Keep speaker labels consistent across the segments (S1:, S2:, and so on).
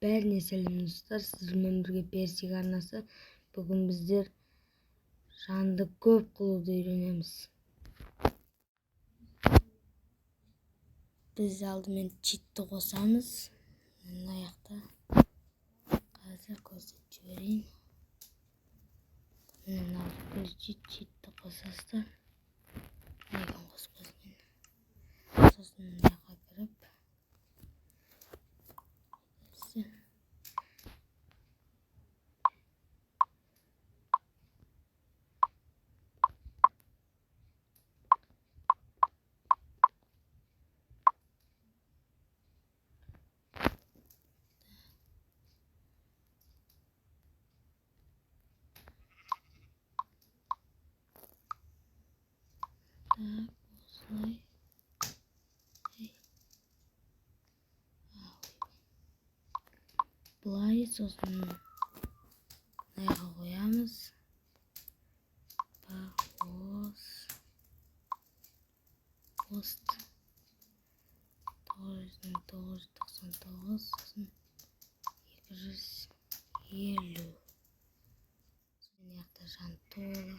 S1: Бәріне сәлем достар, сіздермен бірге персик арнасы. Бүгін біздер жанды көп қылуды үйренеміз. Біз алдымен читті қосамыз. Аяқта қазір көрсетіп жіберейін. Мына читті қосасыздар. Аяғын қоспасымен. Сосын аяққа кіріп осылай былай, сосын аяққа қоямыз. Пост 999, сосын 250. Мына жақта жан толы.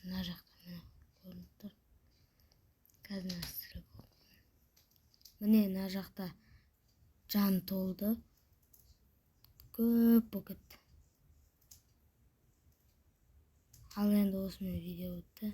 S1: Мына жақта міне көрініп тұр. Қазір настрой болды. Міне мына жақта жан толды. Көп болып кетті. Ал енді осымен видео бітті.